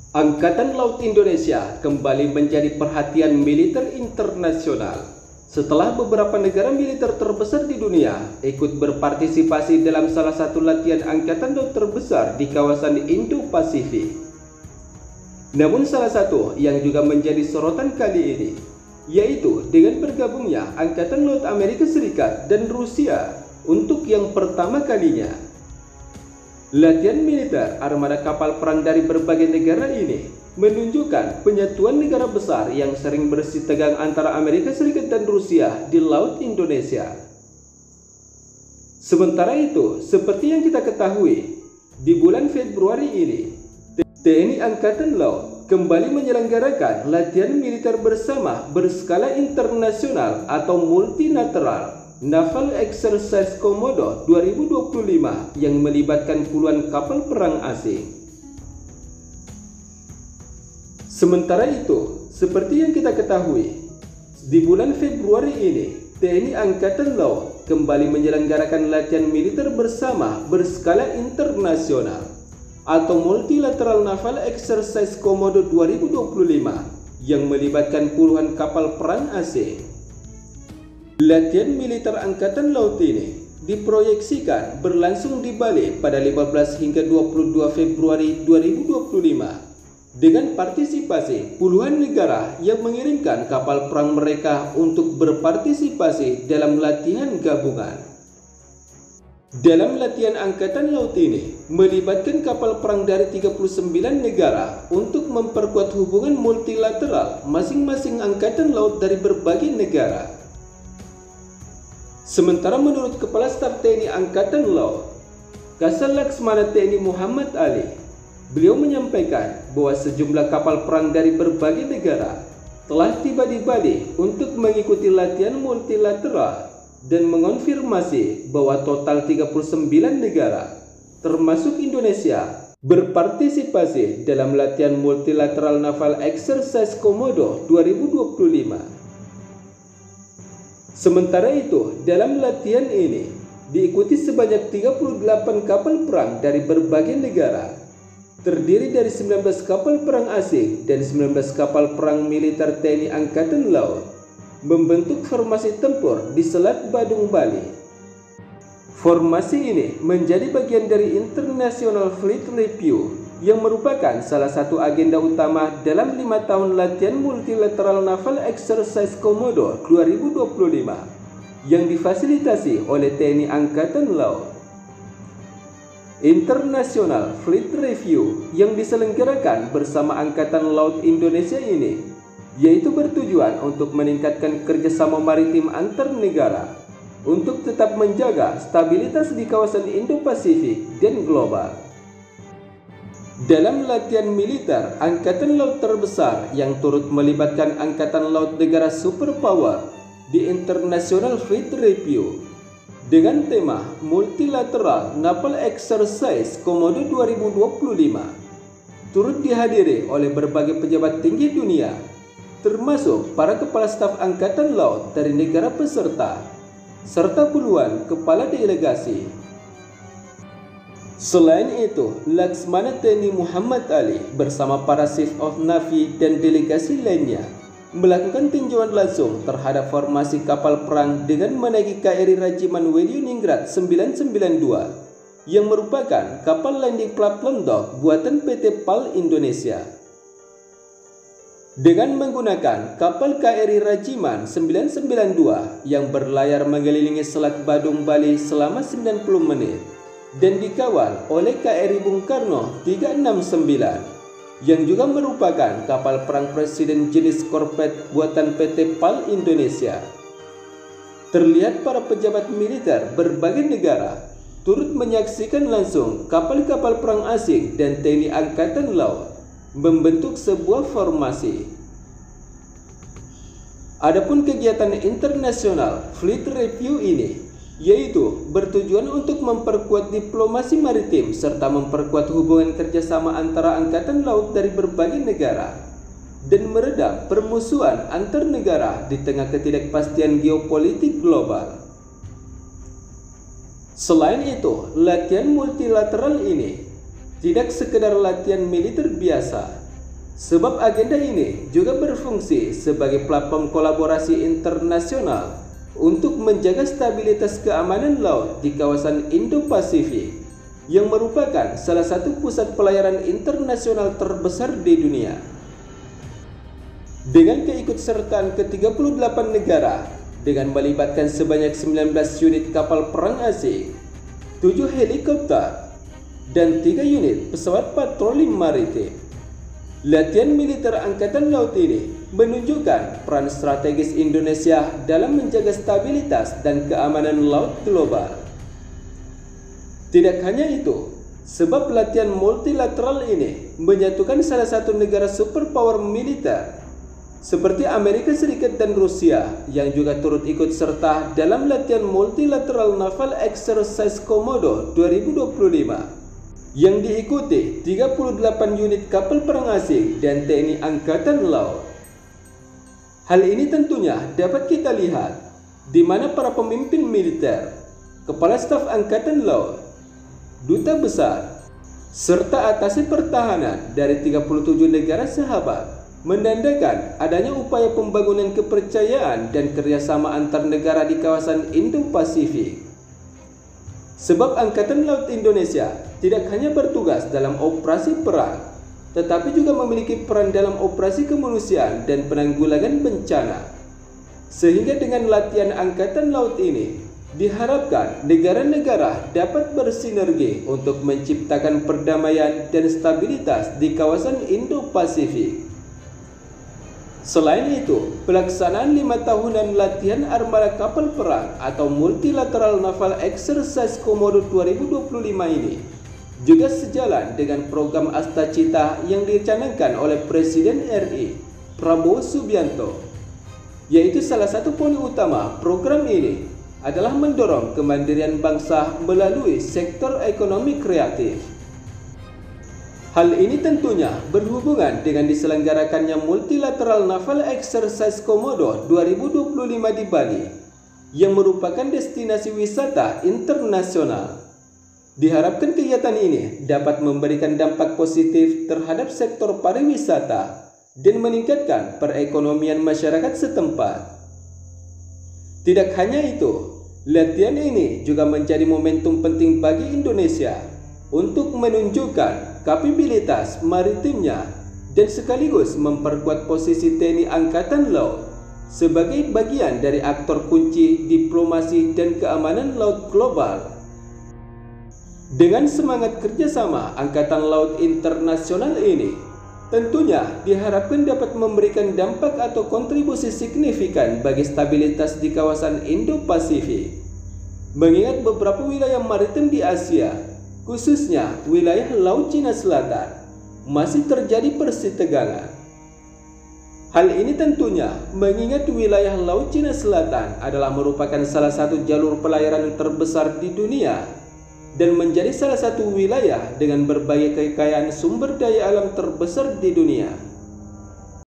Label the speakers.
Speaker 1: Angkatan Laut Indonesia kembali menjadi perhatian militer internasional setelah beberapa negara militer terbesar di dunia ikut berpartisipasi dalam salah satu latihan angkatan laut terbesar di kawasan Indo-Pasifik. Namun salah satu yang juga menjadi sorotan kali ini yaitu dengan bergabungnya Angkatan Laut Amerika Serikat dan Rusia untuk yang pertama kalinya. Latihan militer armada kapal perang dari berbagai negara ini menunjukkan penyatuan negara besar yang sering bersitegang antara Amerika Serikat dan Rusia di Laut Indonesia. Sementara itu, seperti yang kita ketahui, di bulan Februari ini, TNI Angkatan Laut kembali menyelenggarakan latihan militer bersama berskala internasional atau multilateral Naval Exercise Komodo 2025 yang melibatkan puluhan kapal perang asing. Sementara itu, seperti yang kita ketahui, di bulan Februari ini, TNI Angkatan Laut kembali menyelenggarakan latihan militer bersama berskala internasional atau Multilateral Naval Exercise Komodo 2025 yang melibatkan puluhan kapal perang asing. Latihan militer Angkatan Laut ini diproyeksikan berlangsung di Bali pada 15 hingga 22 Februari 2025 dengan partisipasi puluhan negara yang mengirimkan kapal perang mereka untuk berpartisipasi dalam latihan gabungan. Dalam latihan Angkatan Laut ini melibatkan kapal perang dari 39 negara untuk memperkuat hubungan multilateral masing-masing Angkatan Laut dari berbagai negara. Sementara menurut Kepala Staf TNI Angkatan Laut, Kasal Laksmana TNI Muhammad Ali, beliau menyampaikan bahwa sejumlah kapal perang dari berbagai negara telah tiba di Bali untuk mengikuti latihan multilateral dan mengonfirmasi bahwa total 39 negara, termasuk Indonesia, berpartisipasi dalam latihan multilateral Naval Exercise Komodo 2025. Sementara itu, dalam latihan ini diikuti sebanyak 38 kapal perang dari berbagai negara, terdiri dari 19 kapal perang asing dan 19 kapal perang militer TNI Angkatan Laut, membentuk formasi tempur di Selat Badung, Bali. Formasi ini menjadi bagian dari International Fleet Review yang merupakan salah satu agenda utama dalam 5 tahun latihan multilateral Naval Exercise Komodo 2025 yang difasilitasi oleh TNI Angkatan Laut. International Fleet Review yang diselenggarakan bersama Angkatan Laut Indonesia ini yaitu bertujuan untuk meningkatkan kerjasama maritim antar negara untuk tetap menjaga stabilitas di kawasan Indo-Pasifik dan global. Dalam latihan militer Angkatan Laut terbesar yang turut melibatkan Angkatan Laut negara superpower di International Fleet Review dengan tema Multilateral Naval Exercise Komodo 2025 turut dihadiri oleh berbagai pejabat tinggi dunia, termasuk para kepala staf Angkatan Laut dari negara peserta serta puluhan kepala delegasi. Selain itu, Laksmana TNI Muhammad Ali bersama para Chief of Navy dan delegasi lainnya melakukan tinjauan langsung terhadap formasi kapal perang dengan menaiki KRI Rajiman Welyuningrat 992 yang merupakan kapal landing platform dock buatan PT PAL Indonesia. Dengan menggunakan kapal KRI Rajiman 992 yang berlayar mengelilingi Selat Badung, Bali selama 90 menit dan dikawal oleh KRI Bung Karno 369 yang juga merupakan kapal perang presiden jenis korvet buatan PT PAL Indonesia. Terlihat para pejabat militer berbagai negara turut menyaksikan langsung kapal-kapal perang asing dan TNI Angkatan Laut membentuk sebuah formasi. Adapun kegiatan internasional Fleet Review ini yaitu bertujuan untuk memperkuat diplomasi maritim serta memperkuat hubungan kerjasama antara Angkatan Laut dari berbagai negara dan meredam permusuhan antar negara di tengah ketidakpastian geopolitik global. Selain itu, latihan multilateral ini tidak sekedar latihan militer biasa, Sebab agenda ini juga berfungsi sebagai platform kolaborasi internasional untuk menjaga stabilitas keamanan laut di kawasan Indo-Pasifik yang merupakan salah satu pusat pelayaran internasional terbesar di dunia. Dengan keikutsertaan ke-38 negara dengan melibatkan sebanyak 19 unit kapal perang asing, 7 helikopter, dan 3 unit pesawat patroli maritim, latihan militer Angkatan Laut ini menunjukkan peran strategis Indonesia dalam menjaga stabilitas dan keamanan laut global. Tidak hanya itu, sebab latihan multilateral ini menyatukan salah satu negara superpower militer seperti Amerika Serikat dan Rusia yang juga turut ikut serta dalam latihan multilateral Naval Exercise Komodo 2025 yang diikuti 38 unit kapal perang asing dan TNI Angkatan Laut. Hal ini tentunya dapat kita lihat di mana para pemimpin militer, kepala staf Angkatan Laut, duta besar, serta atase pertahanan dari 37 negara sahabat menandakan adanya upaya pembangunan kepercayaan dan kerjasama antar negara di kawasan Indo-Pasifik. Sebab Angkatan Laut Indonesia tidak hanya bertugas dalam operasi perang, tetapi juga memiliki peran dalam operasi kemanusiaan dan penanggulangan bencana. Sehingga dengan latihan Angkatan Laut ini, diharapkan negara-negara dapat bersinergi untuk menciptakan perdamaian dan stabilitas di kawasan Indo-Pasifik. Selain itu, pelaksanaan 5 tahunan latihan armada kapal perang atau Multilateral Naval Exercise Komodo 2025 ini juga sejalan dengan program Astacita yang dicanangkan oleh Presiden RI Prabowo Subianto, yaitu salah satu poin utama program ini adalah mendorong kemandirian bangsa melalui sektor ekonomi kreatif. Hal ini tentunya berhubungan dengan diselenggarakannya Multilateral Naval Exercise Komodo 2025 di Bali yang merupakan destinasi wisata internasional. Diharapkan kegiatan ini dapat memberikan dampak positif terhadap sektor pariwisata dan meningkatkan perekonomian masyarakat setempat. Tidak hanya itu, latihan ini juga menjadi momentum penting bagi Indonesia untuk menunjukkan kapabilitas maritimnya dan sekaligus memperkuat posisi TNI Angkatan Laut sebagai bagian dari aktor kunci diplomasi dan keamanan laut global. Dengan semangat kerjasama Angkatan Laut Internasional ini, tentunya diharapkan dapat memberikan dampak atau kontribusi signifikan bagi stabilitas di kawasan Indo-Pasifik. Mengingat beberapa wilayah maritim di Asia, khususnya wilayah Laut Cina Selatan, masih terjadi persitegangan. Hal ini tentunya mengingat wilayah Laut Cina Selatan adalah merupakan salah satu jalur pelayaran terbesar di dunia dan menjadi salah satu wilayah dengan berbagai kekayaan sumber daya alam terbesar di dunia.